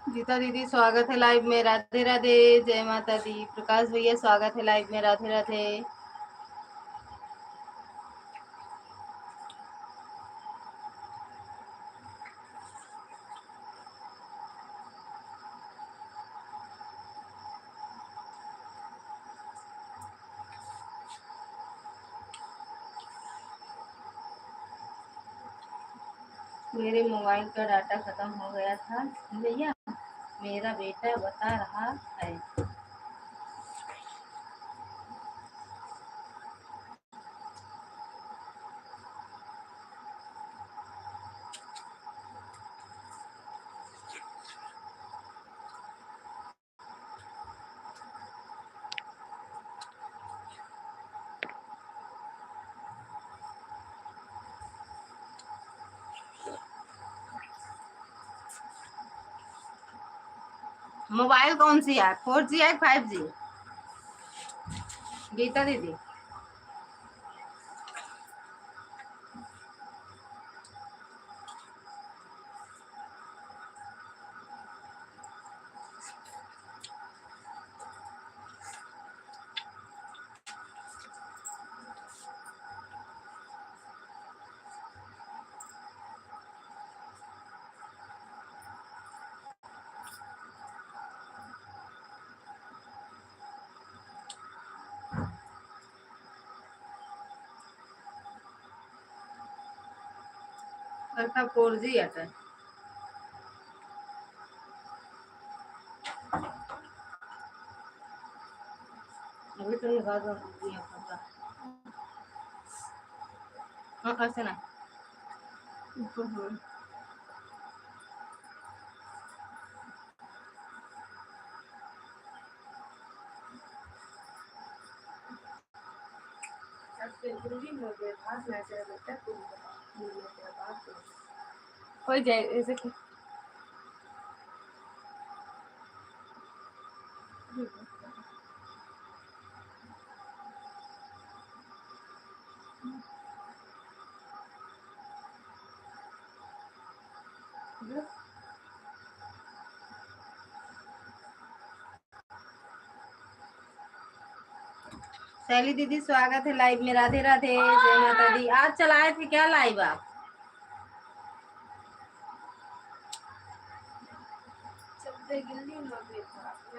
गीता दीदी स्वागत है लाइव में। राधे राधे, जय माता दी। प्रकाश भैया स्वागत है लाइव में। राधे राधे। मेरे मोबाइल का डाटा खत्म हो गया था भैया, मेरा बेटा बता रहा है। मोबाइल कौन सी है, 4G है 5G? गीता दीदी था 4G आता है। अभी तो लगा दो ऐसे ना। हो जाए ऐसे शैली दीदी स्वागत है लाइव में। राधे राधे, जय माता दी। आज चलाए थे क्या लाइव आप?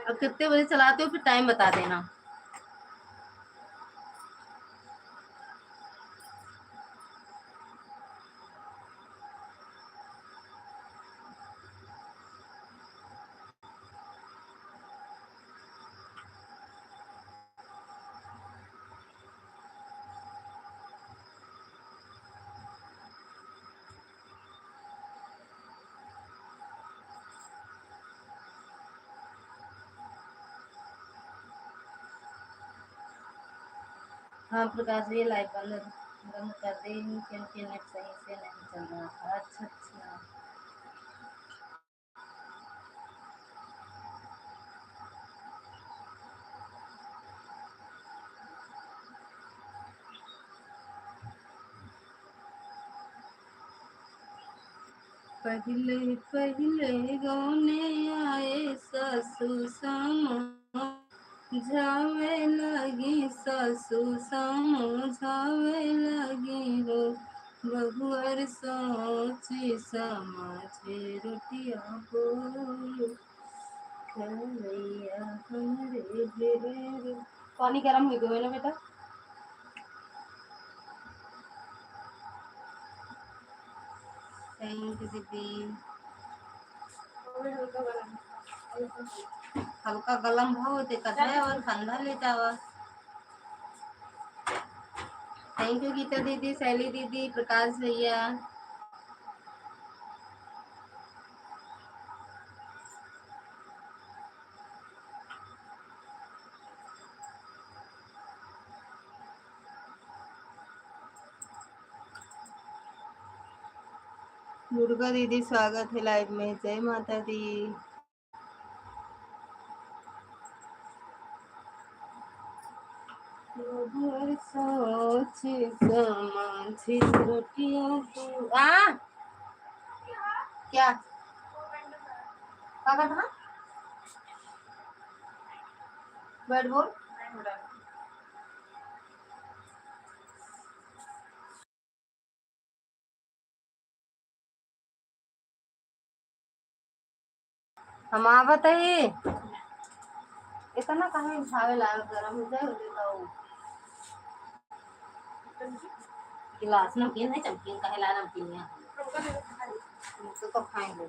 अब कितने बजे चलाते हो, फिर टाइम बता देना। हाँ प्रकाश भैया लाइव बंद कर दे क्योंकि नेट सही से नहीं चल रहा था। अच्छा अच्छा। पहले पहले गाने आए ससु समझावे लगी, ससु समझावे लगी हो। बहुअर सोची समझे रोटिया बोल कलैया हमरे ढेर। पानी गर्म हो गया ना बेटा। थैंक यू दीदी। हल्का गलम हो दिक्कत है और ठंडा ले जावा। थैंक यू गीता दीदी, शैली दीदी, प्रकाश भैया। दुर्गा दीदी स्वागत है लाइव में। जय माता दी। सोच समझी रोटियों को क्या क्या करना बैट बॉल हम आवत है इतना कहाँ उठावे लाल गरम हो जाए देता हूँ गिलास नमकीन है चमकीन का हिला नमकीन है तो खाएंगे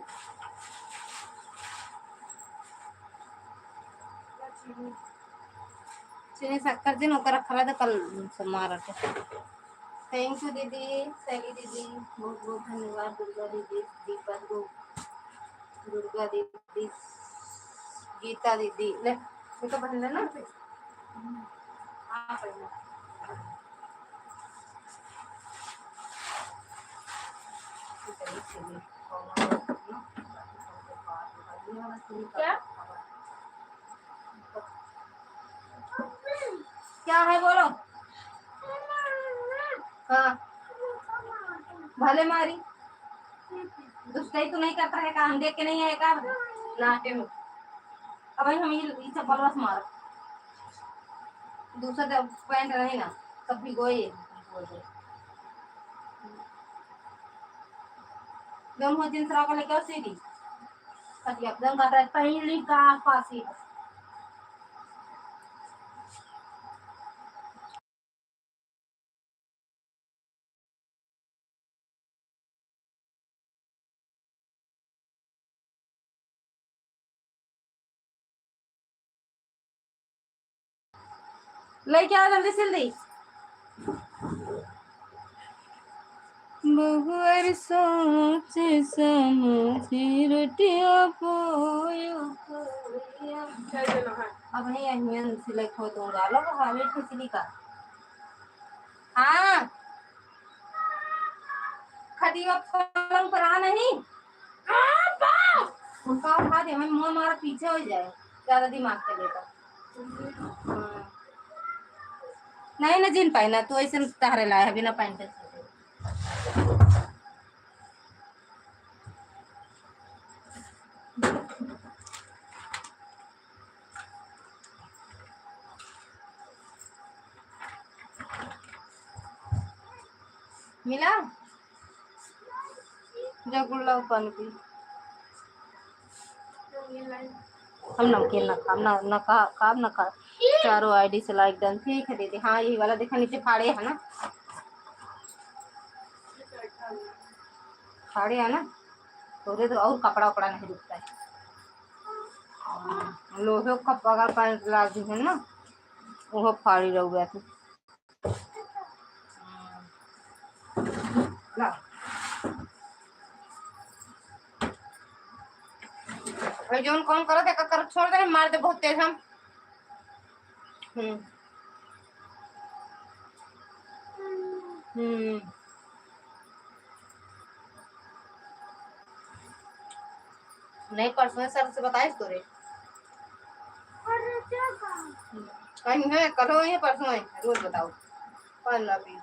चीनी शक्कर दिन होकर रखा था कल मार के थैंक यू दीदी सैली दीदी बहुत बहुत धन्यवाद दुर्गा दीदी दीपक दुर्गा दीदी गीता दीदी ले तो पसंद है ना हाँ क्या क्या है बोलो हाँ भले मारी दुष्टाई तो नहीं करता है काम देख के नहीं आएगा नाटे में अब हम ये चप्पल बस मारो दूसरा पैंट रहे ना सब भिगोए दम हो जिन सरा को लेकर सीधी सब एकदम का पहली का फांसी लेके आओ जल्दी सिल्दी बहुअर सोच समझी रोटिया पोयो अब नहीं अहमियन सिलेक्ट हो दूंगा लो हावे खिचड़ी का हाँ खटिया पलंग पर आ नहीं उनका उठा दे हमें मुंह हमारा पीछे हो जाए ज्यादा दिमाग चलेगा नहीं ना जिन पाए ना तो ऐसे टहरे लाया बिना पैंट से मिला जगुल्ला पानी पी हम नमकीन ना खाम ना काम ना खा चारों आईडी से लाइक डन ठीक है दीदी हाँ यही वाला देखा नीचे फाड़े है ना फाड़े है ना थोड़े तो और कपड़ा उपड़ा नहीं रुकता है लोहे का पगार पैंट लागी है ना वो फाड़ी रह गया थी जोन कौन करो देखा कर छोड़ दे मार दे बहुत तेज हम नहीं परसों सर से बताइस तो रे कहीं है कल है परसों है रोज बताओ पढ़ना भी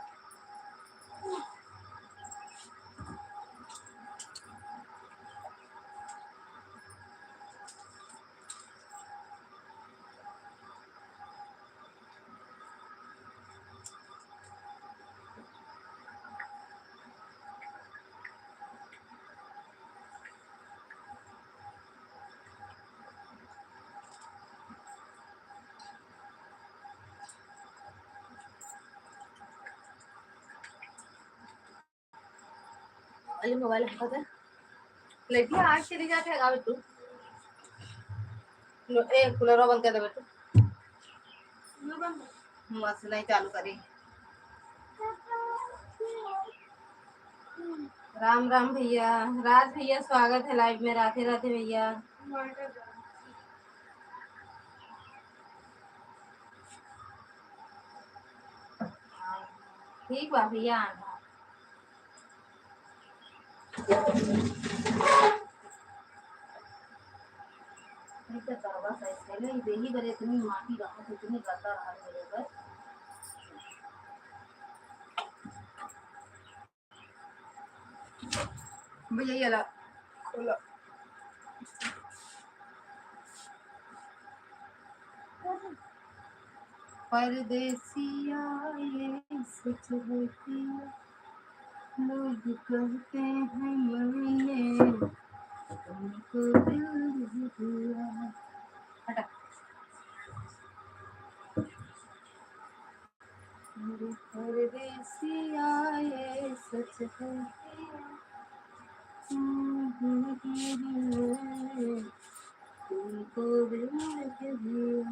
अरे मोबाइल हटा दे लेकिन आज चली जाते है गावे तू ए कूलर बंद कर दे बेटू मस्त नहीं चालू करी राम राम भैया राज भैया स्वागत है लाइव में राधे राधे भैया ठीक बा भैया देही बरे इतनी माटी रहा इतनी गंदा रहा मेरे पर भैया ये ला खोलो परदेसिया ये सच होती है, लोग कहते हैं मैंने तुमको दिल दिया। हटा। परदेसिया ये सच होती है, तुमको दिल दिया।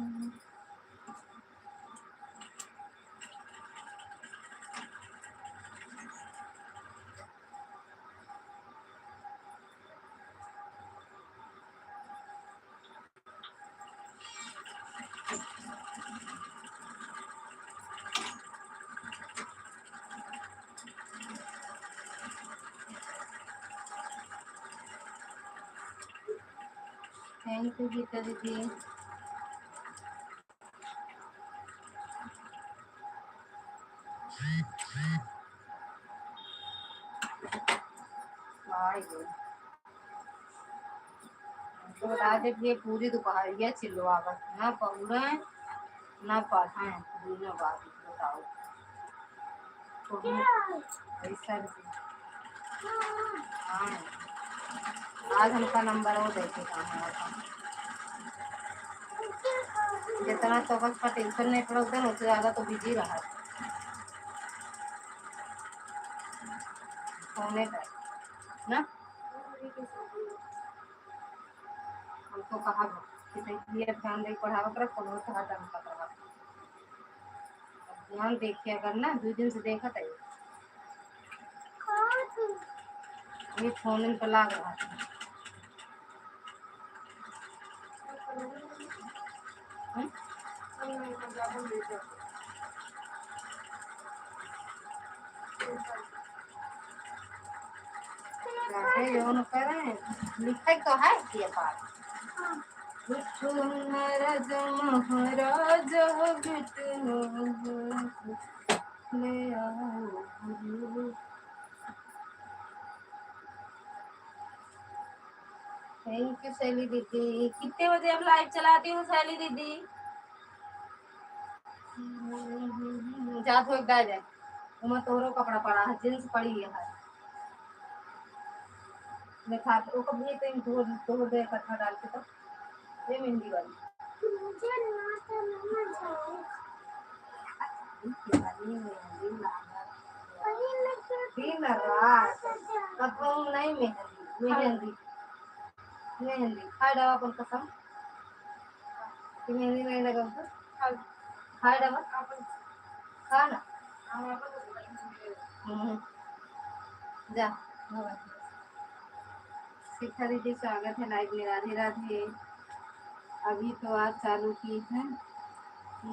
थैंक यू गीता दीदी। तो बता दे ये पूरी दोपहरिया चिल्लावत ना पौड़ा ना पढ़ा है दोनों बात बताओ। ऐसा हाँ आज हमका नंबर वो देखेगा हमारा, जितना तो बस का टेंशन नहीं पड़ा उतना उससे ज़्यादा तो बिजी रहा होने का ना। हमको कहा कि ध्यान दे पढ़ावा कर फोन कहा ढंग का पढ़ा ध्यान देखिए अगर ना 2 दिन से देखा था ये फोन पर लाग रहा था। जो करे लिखे तो है ये बात महाराज महाराज ले आओ। थैंक यू शैली दीदी। कितने बजे आप लाइव चलाती हूँ शैली दीदी? जा तो एक जाए उमा तोरो कपड़ा पड़ा है जींस पड़ी है देखा वो कभी तो धो दे कथा डाल के तो ये मेहंदी वाली मुझे ना तो नहीं दिन रात कब नहीं मेहंदी मेहंदी मेहंदी खाए डबा अपन कसम कि मेहंदी नहीं लगा खाए डबा खा ना जा। शिखा दीदी स्वागत है लाइव में। राधे राधे। अभी तो आज चालू की है तो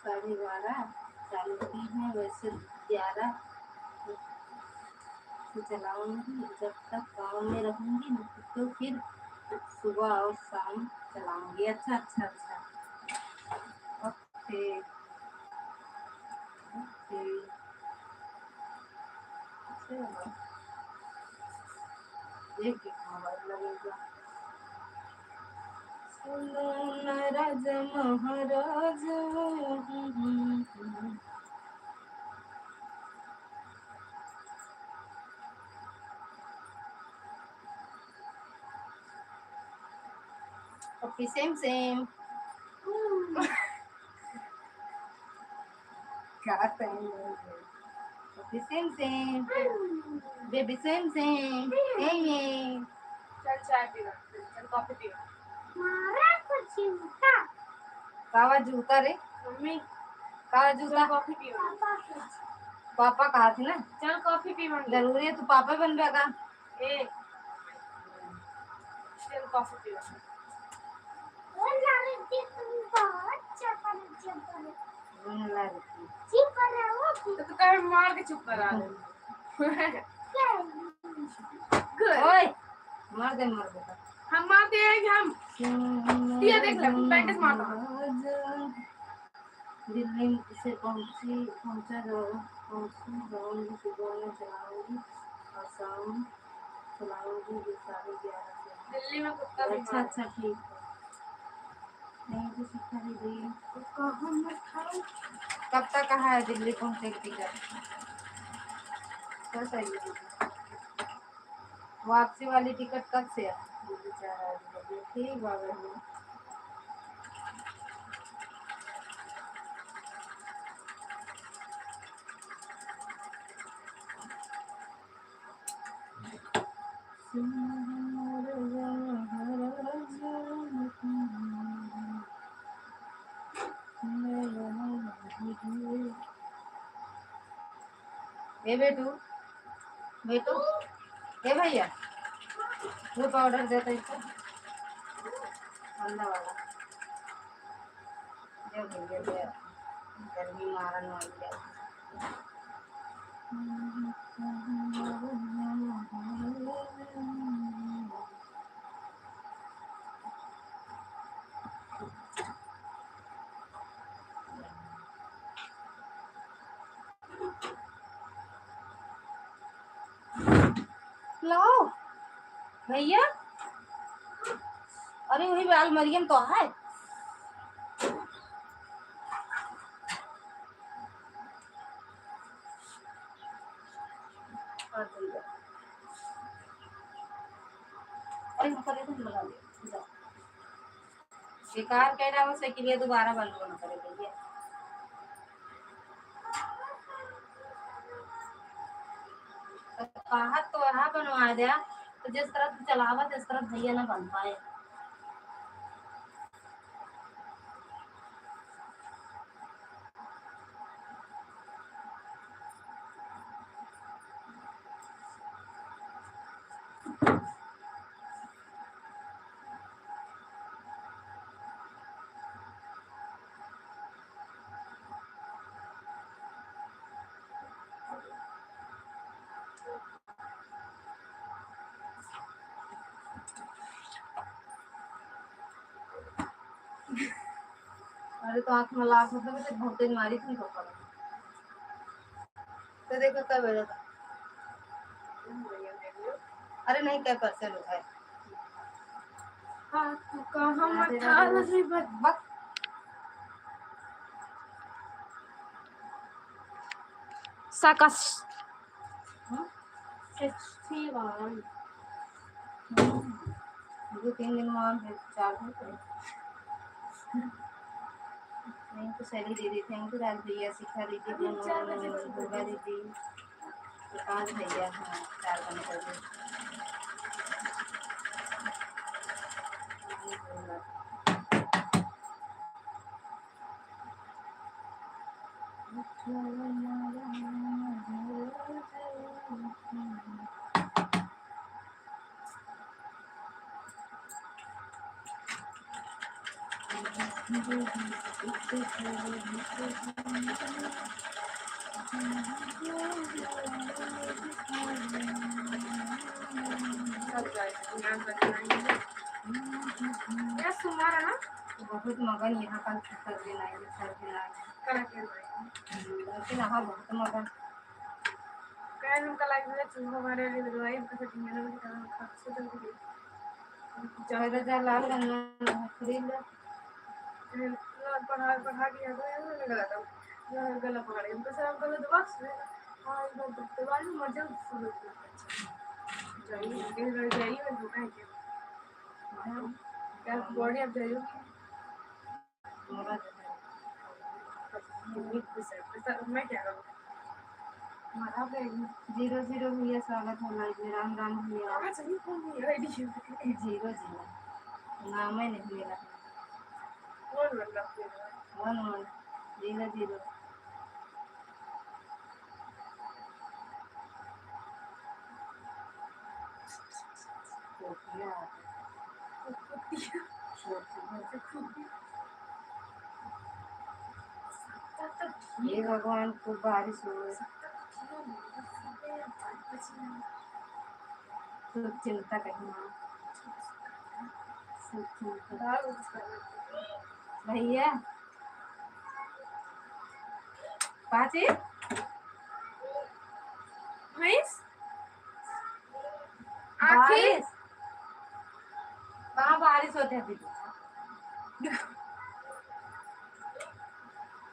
12:30 चालू की है वैसे 11 तो चलाऊंगी जब तक गाँव में रहूंगी तो फिर सुबह और शाम चलाऊंगी। अच्छा अच्छा अच्छा ओके ओके एक मोबाइल लगेगा। राज महाराज ओके सेम सेम क्या okay same same baby same same ये चल चाय पी चल कॉफी पी मारा कुछ जूता कावा जूता रे मम्मी कावा जूता कॉफी पी पापा कहा थी ना चल कॉफी पी मम्मी जरूरी है तू पापा बन जाएगा ए चल कॉफी पी वो लाने की तुम बहुत चपल चुप कर रहा हो तो कहे मार के चुप करा दे ओए मार दे हम मारते हैं कि हम ये देख ले पैकेज मारता दिल्ली से पहुंचा पहुंची जाऊंगी सुबह में चलाऊंगी और शाम चलाऊंगी 11:30 से दिल्ली में कुत्ता अच्छा अच्छा ठीक है थैंक यू शिखा दीदी। तो कहाँ मैं खाऊं? कब तक कहा है दिल्ली पहुंचे की टिकट? तो सही है दीदी। वापसी वाली टिकट कब से है दीदी? 4 बजे। ठीक बाबा जी। ए बेटू, बेटू, ए भैया, वो पाउडर देता इसको ठंडा वाला। दे भैया दे, गर्मी मारन वाली है। लाओ भैया। अरे वही बाल मरियम तो है। अरे करे तो लगा ले जाओ। बेकार कह रहा हूँ साइकिल दोबारा बंद होना करे भैया। कहा तो वहाँ बनवा दिया, तो जिस तरह तू चलावत इस तरह भैया ना बन पाए। अरे तो आँख में लाख रुपए में तो बहुत तेज मारी थी तो कल। तो देखो कब है था। अरे नहीं क्या परसेंट उठाए। हाँ तू कहाँ मैं था नहीं बक साकस फेस्टिवल 2-3 दिन वहाँ है, 4 दिन पे। थैंक यू सैली दीदी, थैंक यू राज भैया, शिखा दीदी, दुर्गा दीदी, विकास भैया। हाँ 4 बजे कर दी। यस तुम्हारा ना बहुत मगन यहाँ कल सर्दी लाएंगे, सर्दी लाएंगे लेकिन हाँ बहुत मगन। काय नमका लागले चुहो मारे ले दवाई हमका सेटिंग में लगा के खासे तो दी चाहे जा लाल गन्ना खरीद ले। पढ़ा पढ़ा के याद लगा था गला पकड़े हमको सब गला दबा से हां ये दवाई में मजा फुल जाइए के रह जाइए मैं दुकान के क्या बॉडी अब जाइए मोरा मैं क्या करूं मारा पे 00 भैया स्वागत है लाइव में। राम राम भैया। अच्छा ये कौन है आईडी 00 नाम ही नहीं मेरा। कौन मतलब 11 00 कोटिया ये भगवान को बारिश हो तो चिंता कहीं ना भैया पाची भैंस बारिश कहाँ बारिश होते है दीदी?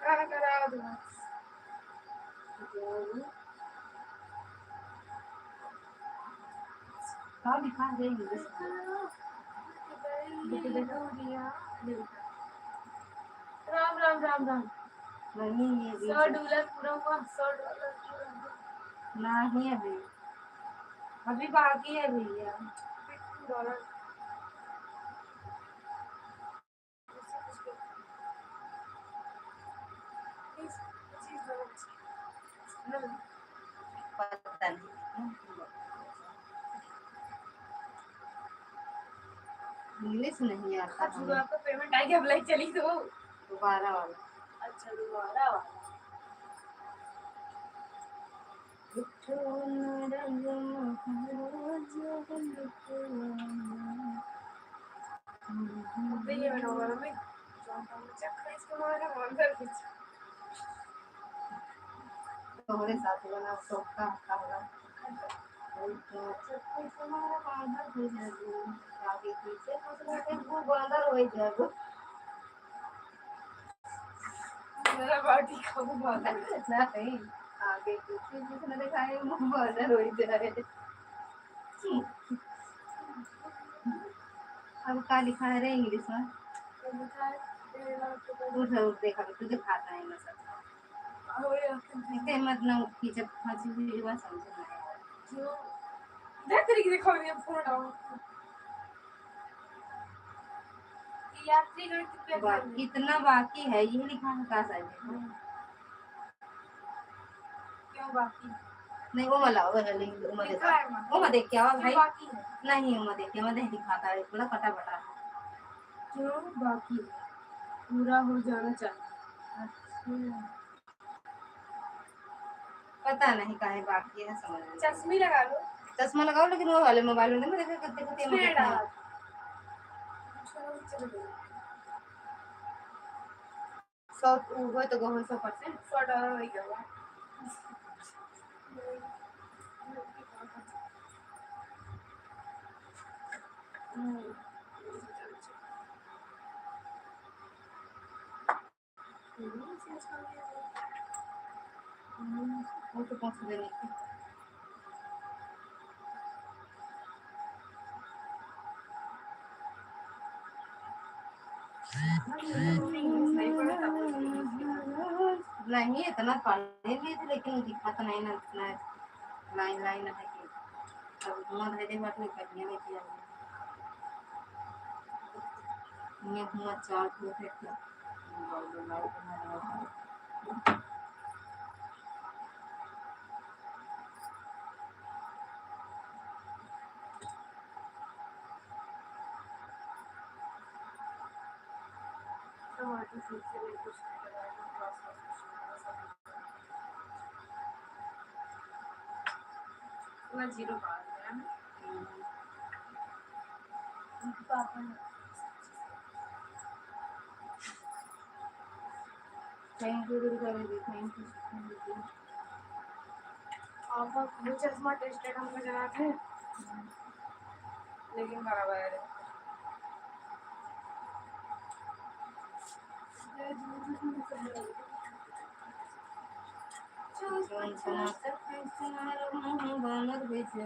कहाँ कराओ तुम हाँ दिखा देंगे इसमें। राम राम राम राम नहीं ये भी 100 डॉलर पूरा हुआ 100 डॉलर पूरा नहीं अभी अभी बाकी है भैया। डॉलर पता नहीं इंग्लिश नहीं आता हमें। आपका पेमेंट आ गया अप्लाई चली तो दोबारा वाला अच्छा दोबारा वाला ये मैंने बोला मैं चक्कर इसको मारा मंदिर कुछ तोहरे साथ बना सोखा होगा तुम्हारा बांधर हो जाएगा आगे पीछे कुछ वो बांधर हो जाएगा मेरा बॉडी का वो बांधर नहीं आगे पीछे जिसने दिखाए वो बांधर हो जाए। अब क्या लिखा है रे इंग्लिश में तू जरूर देखा तुझे खाता है ना सब इसे मतलब कि जब फांसी हुई बात समझ में आया देख तरीके से खोल दिया फोन डाउन यात्री गण कितने कितना बाकी है ये लिखा है का साइड क्यों बाकी नहीं वो वाला वो है लिंक वो मत देख क्या भाई बाकी है नहीं वो देख मत दिखाता है थोड़ा कटा बटा क्यों बाकी पूरा हो जाना चाहिए पता नहीं काहे बाकी है समझ में चश्मे लगा लो चश्मा लगाओ लेकिन वो वाले मोबाइल में देखो कितने कितने में देखना है सौ वो तो गहन 100% $100 हो गया वो तो पहुंच देने की नहीं इतना पढ़े भी थे लेकिन दिक्कत नहीं ना इतना लाइन लाइन है कि अब घुमा दे बात नहीं करनी है कि ये घुमा चार को है क्या मैं जीरो पा गया थैंक यू थैंक यू आप वो चश्मा टेस्टेड हमको जना थे लेकिन बराबर है बानर भेजे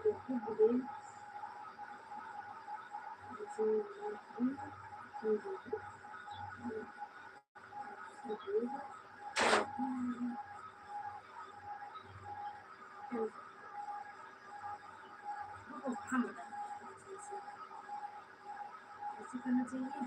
ऐसे करना चाहिए।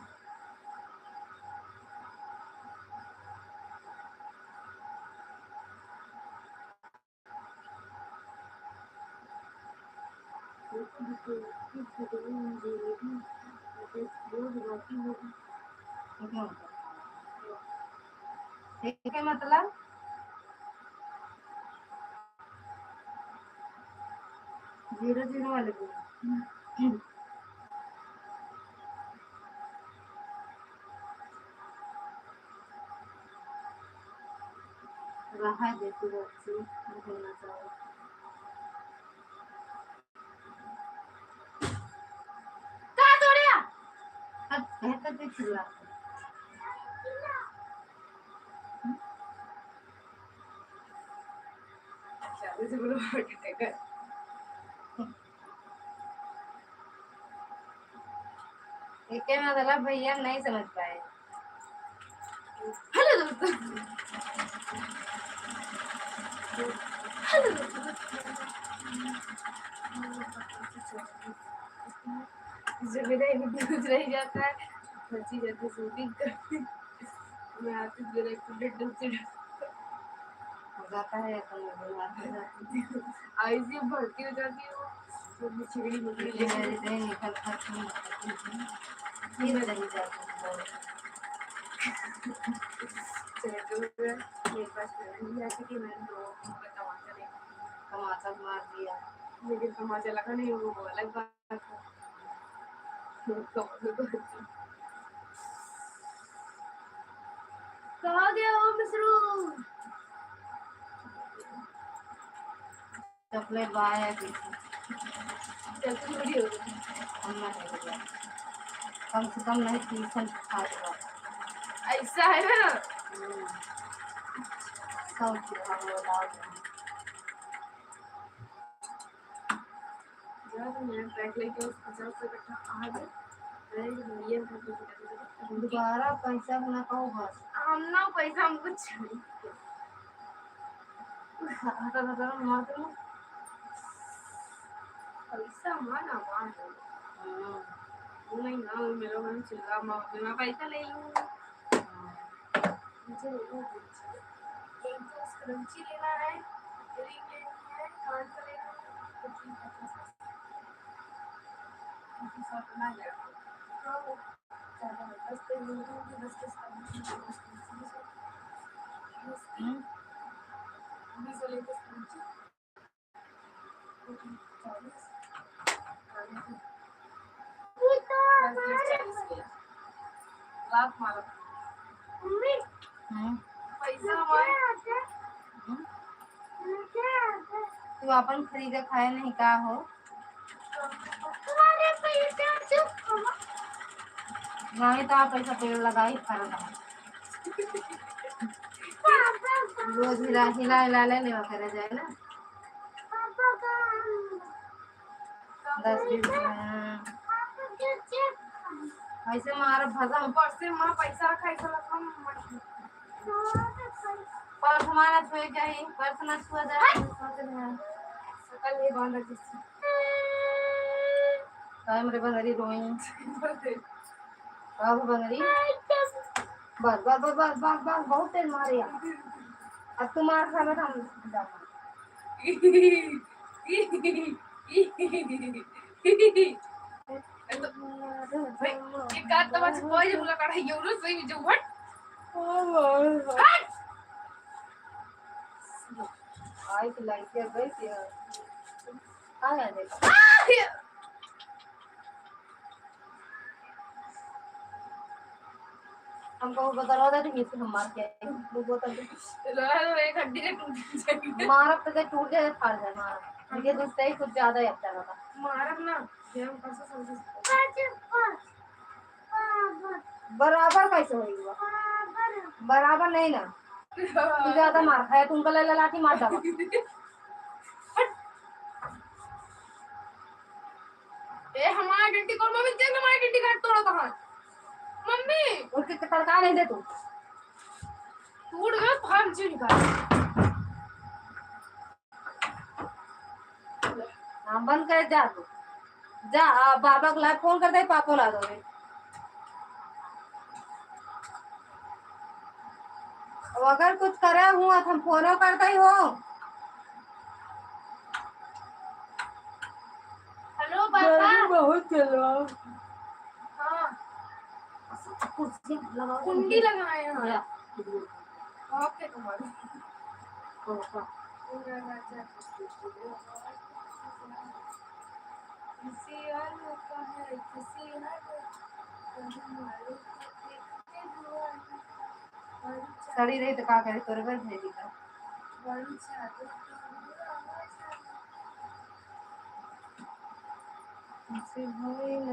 ठीक है मतलब 0 0 वाले को रहा देती बच्ची बोलना चाहिए। कहाँ तोड़िया? अब कहता तो चिल्ला अच्छा वैसे बोलो हार्ट अटैक है। एक मतलब भैया नहीं समझ पाए। हेलो दोस्तों, हेलो दोस्तों, जब मेरा इंग्लिश रह जाता है बच्ची जाती शूटिंग करती मैं आती मेरा एक से हो जाता है अपन बीमार हो जाती आईसीयू भर्ती हो जाती है वो तो छिड़ी मुकड़ी है लेके हृदय निकल कर फिर रही जाती है। चले तो मेरे पास नहीं आती कि मैंने लोगों को तमाचा देखा, तमाचा मार दिया। लेकिन तमाचा लगा नहीं वो अलग बात है। कहाँ गया हो मिस्रू? चपले बाय है पीछे चलती थोड़ी हो गई। हमने नहीं दिया। कम से कम नहीं ट्यूशन खा दिया। ऐसा है ना सब चीज़ हम लोग डाल दें। तो मैं ट्रैक लेके उस 50 से इकट्ठा आ गए। अरे ये दोबारा पैसा ना कहो बस हम ना पैसा हमको चाहिए। हटा हटा मार दो। पैसा माना मान नहीं ना मेरा मन चिल्ला मैं पैसा ले लूँ। मुझे एक तो स्क्रंची लेना है, रिंग लेनी है, कान का लेना है, तो ठीक है 50 ना जाएगा। हाँ ज़्यादा 10 पे लूँगी 10 के साथ 20 वाले को स्क्रंची 40 लाख मारा पैसा हमारे तू अपन खरीदे खाए नहीं का हो तुम्हारे पैसा चुप नहीं तो आप पैसा पेड़ लगाई खा रहा रोज हिला हिला हिला ले लेवा करे जाए ना 10 20 ऐसे मार भगा ऊपर से माँ पैसा खाई तो लगा पर्स हमारा छुए चाहिए पर्स ना छुआ जाए सकल ये बांधा जिससे काय मेरे बंगरी रोई अब बंगरी बस बस बस बस बस बस बहुत तेज मारे अब तू मार खा बैठा ये काट तो बस कोई मुला काढ़ा यूरो सही जो हट आई तो लाइक कर गई थी आ गया देख हमको बता रहा था कि हम मार के वो बोतल एक हड्डी से टूट जाएगी मारा तो टूट जाए फाड़ जाए मारा मुझे दूसरा ही कुछ ज्यादा ही अच्छा लगा मारब ना ये हम कैसे समझ बराबर कैसे होगा बराबर नहीं ना तू ज्यादा मार खाया तुमको ले लाठी मार डाला उठ के तड़का नहीं दे तू। टूट गया भाग जी निकाल। हाँ बंद कर जा तू। जा बाबा को ला फोन कर दे, पापा ला दो। अब अगर कुछ करे हुआ तो हम फोनो करते ही हो। हेलो पापा। बहुत चल रहा। हाँ कुर्सी लगाओ, कुंडी लगाए हैं। या ओके तुम्हारे कोका किसी और का है किसी और सड़ी रही तो का करे, तोरे घर भेजी का से होए न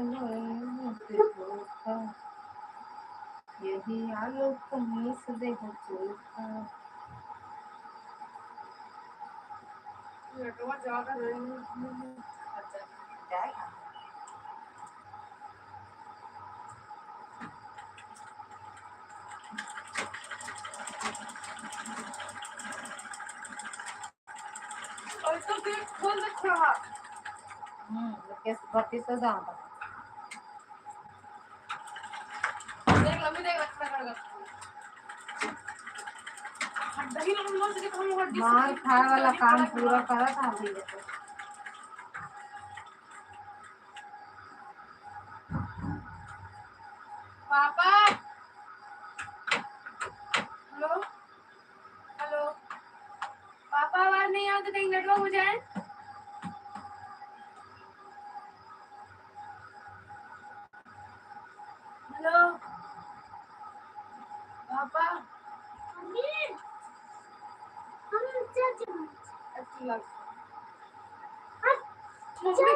धोखा, यही आलोक कहीं से दे हो चोखा। जाएगा और तो फिर खोल रखा है। केस 3200 दाम था। देख लंबी देख रखना कर दही लोग से हम हड्डी मार खाए वाला काम पूरा करा था अभी तो। पापा हेलो हेलो पापा आवाज नहीं आती, कहीं नेटवर्क हो जाए। हेलो पापा मम्मी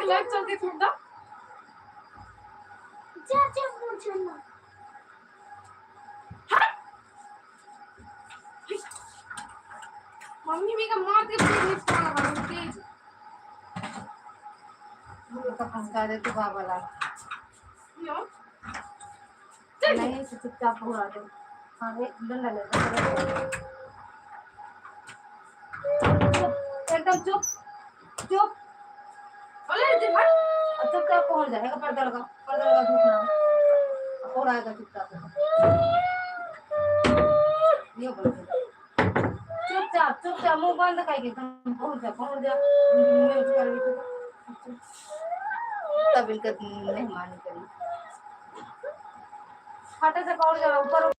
की लाइट चलती थी ना। मम्मी भी का मार के तेज खाना तेज तो फंसा दे तो बाबा ला लो नहीं तो चुपचाप हुआ दे। हाँ रे डंडा ले एकदम चुप चुप। अरे दे भाई चुपचाप पहुंच जाएगा। पर्दा लगा धूप ना और आएगा चुपचाप। ये बोल चुपचाप चुपचाप मुंह बंद करके पहुंच जा म्यूट कर भी तो तब इनका मेहमानी करी खाटे से पहुंच जा ऊपर।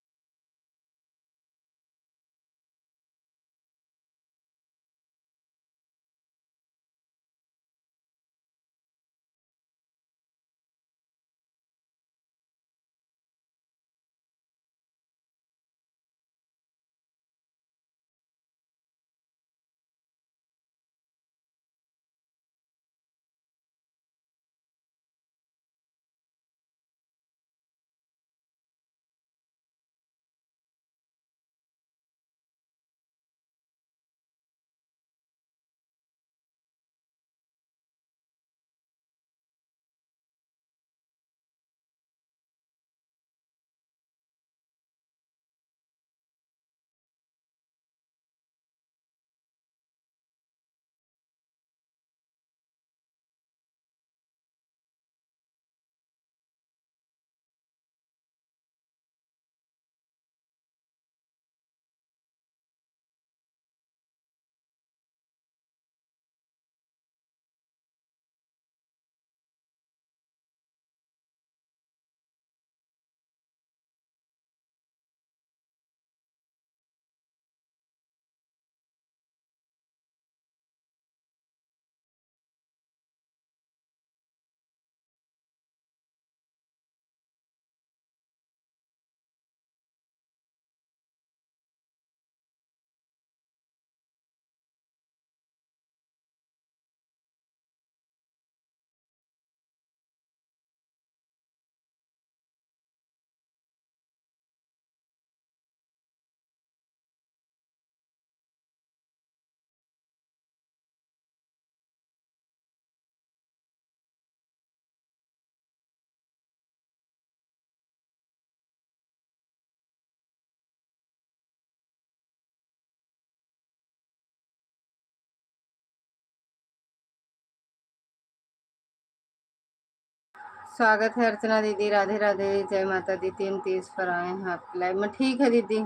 स्वागत है अर्चना दीदी, राधे राधे, जय माता दी। 3:30 पर आए हैं आपके लाइव में। ठीक है दीदी,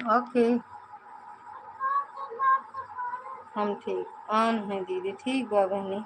ओके। हम ठीक ऑन है दीदी, ठीक बा बहनी।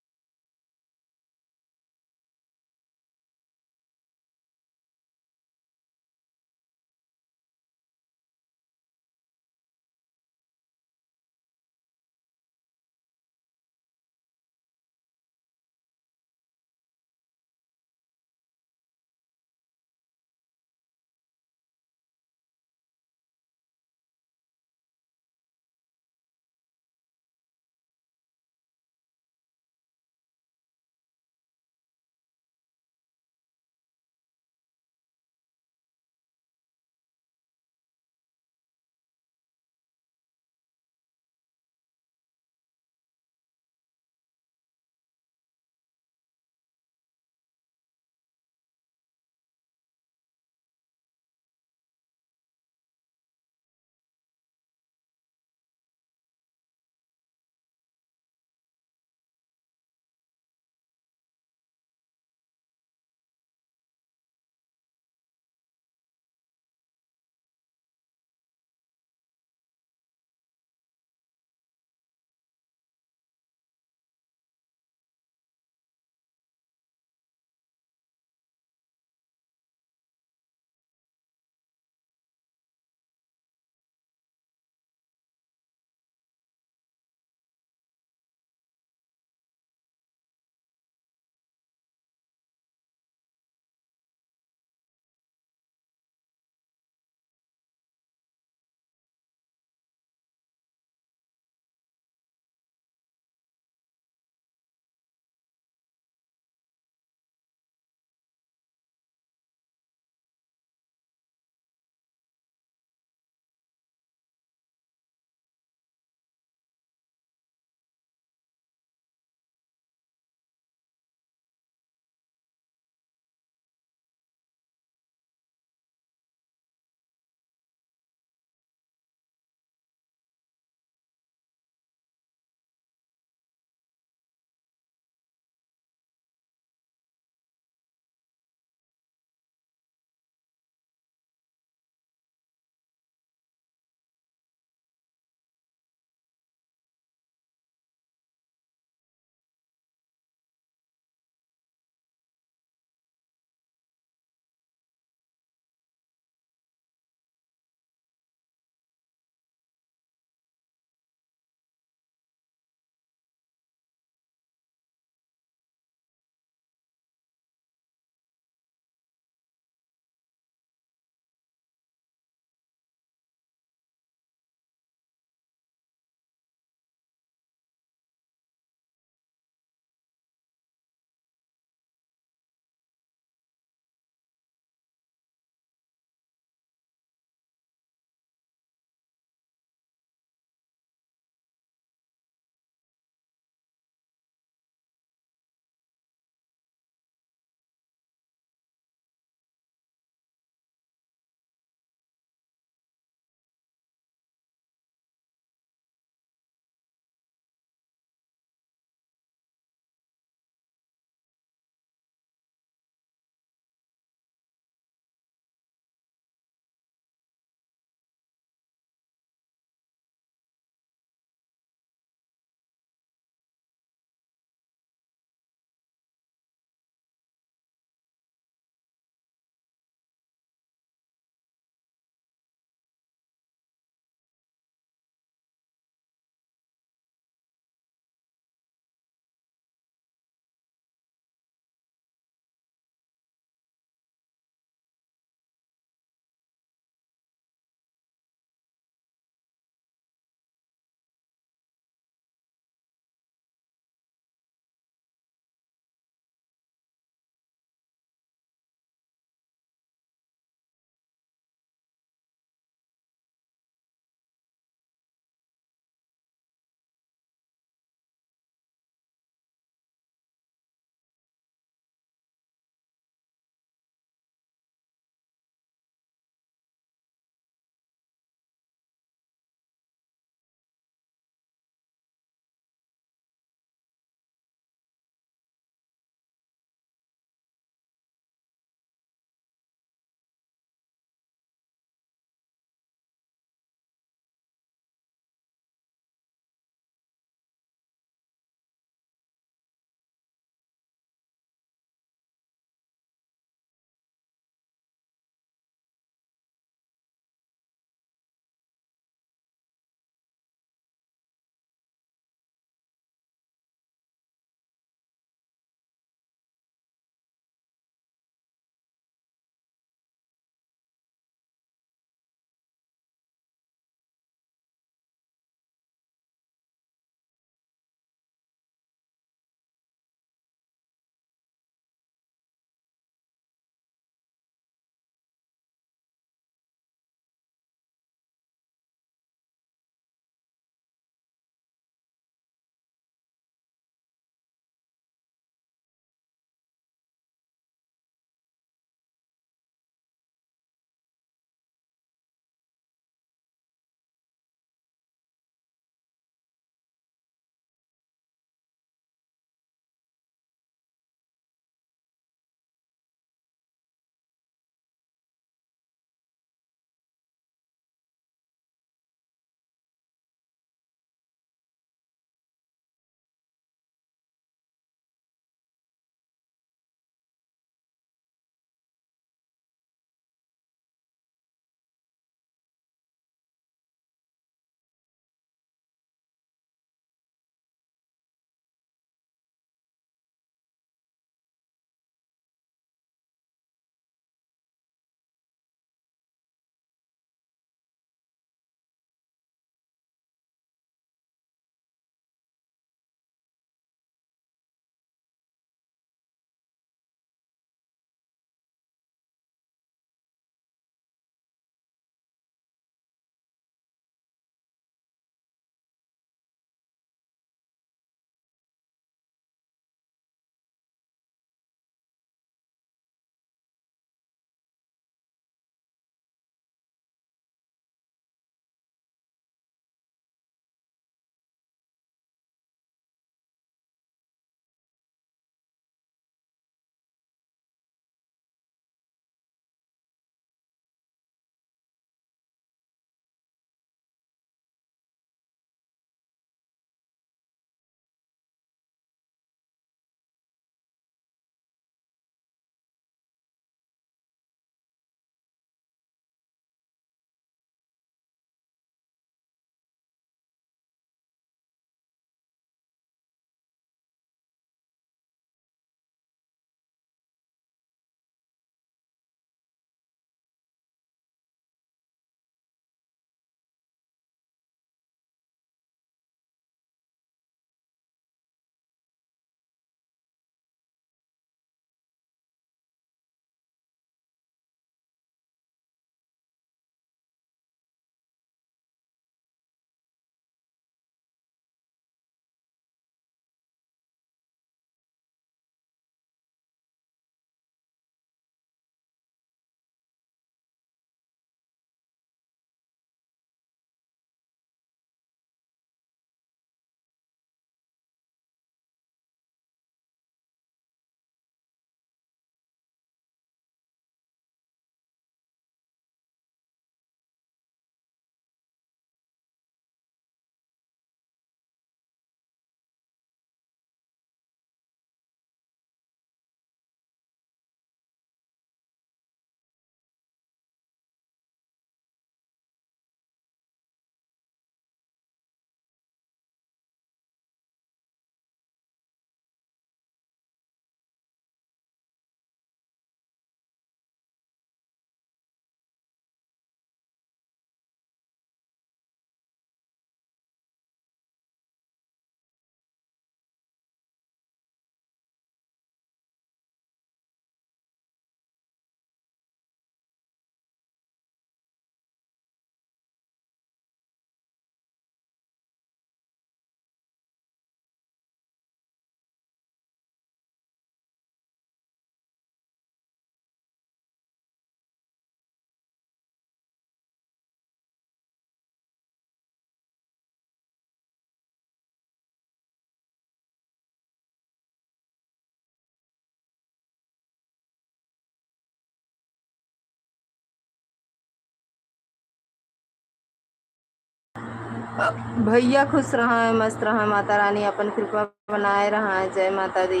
भैया खुश रहा है, मस्त रहा है, माता रानी अपन कृपा बनाए रहा है। जय माता दी।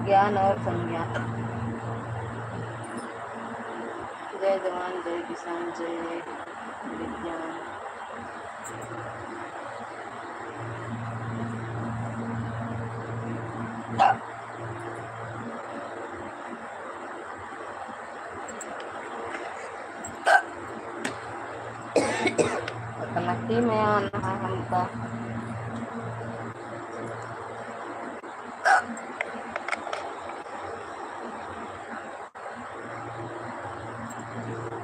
ज्ञान और संज्ञान। जय जवान जय किसान जय विज्ञान। नक्की में आना है हमका।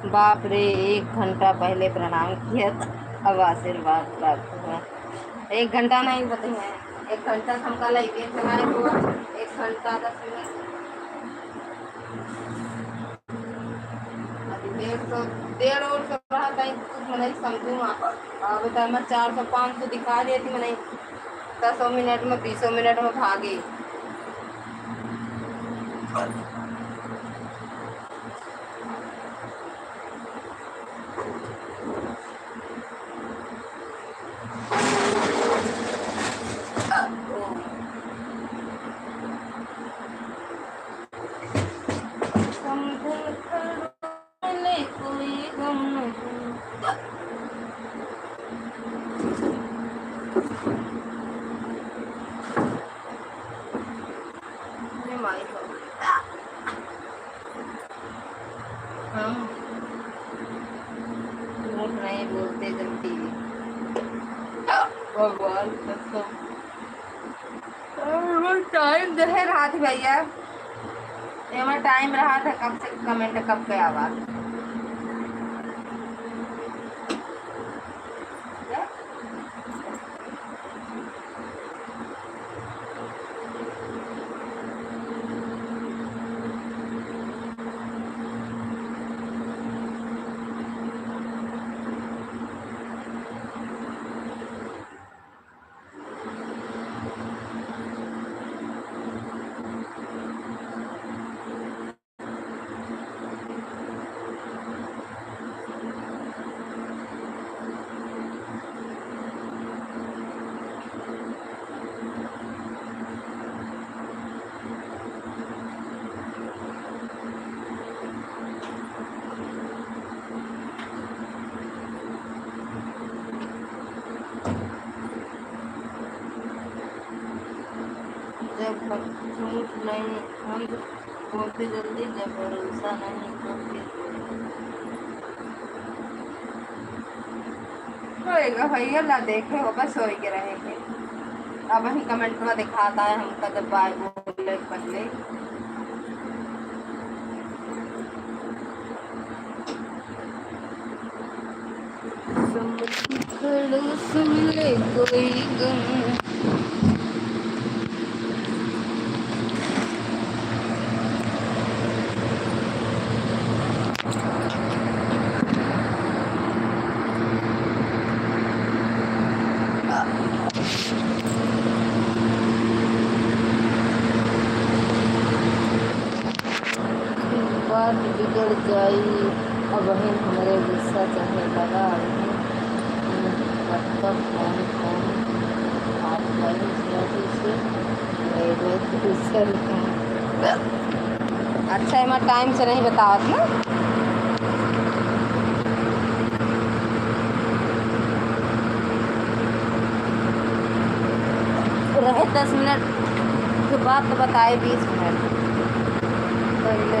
बाप रे, 1 घंटा पहले प्रणाम किया था, अब आशीर्वाद प्राप्त हुआ। 1 घंटा नहीं बताइए, 1 घंटा हमका लगे चलाए हुआ। 1 घंटा 10 मिनट। अभी 150 150 रहा कहीं कुछ मैं समझू। अब तो मैं 400 500 दिखा रही थी। मैंने 10 मिनट में 20 मिनट में भागी। कोई गम नहीं। हम झूठ नहीं बोलते जल्दी, भगवान कसम। टाइम जो है रहा थी भैया, ये टाइम रहा था कब से कमेंट कब के आवाज। जब झूठ नहीं हम बोलते जल्दी, जब भरोसा नहीं तो फिर होएगा भैया। ला देखे हो बस हो के रहेंगे। अब वही कमेंट में दिखाता है हमका जब बाय बोले पहले। सुन ले कोई गम। बात बिगड़ जाई अब बहन हमारे गुस्सा चाहे लगा। मतलब कौन आप अच्छा है, मैं टाइम से नहीं बतावत ना। रहे 10 मिनट के बाद तो बताए 20 मिनट पहले।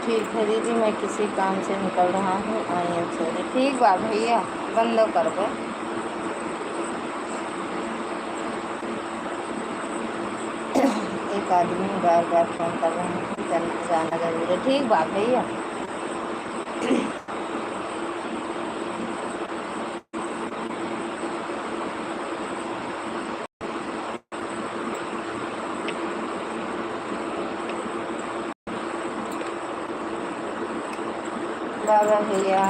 ठीक है दीदी, मैं किसी काम से निकल रहा हूँ, आई एम सॉरी। ठीक बा भैया, बंद कर दो। एक आदमी बार बार फोन कर रहे हैं, जाना जरूरी है। ठीक बा भैया। बाबा भैया।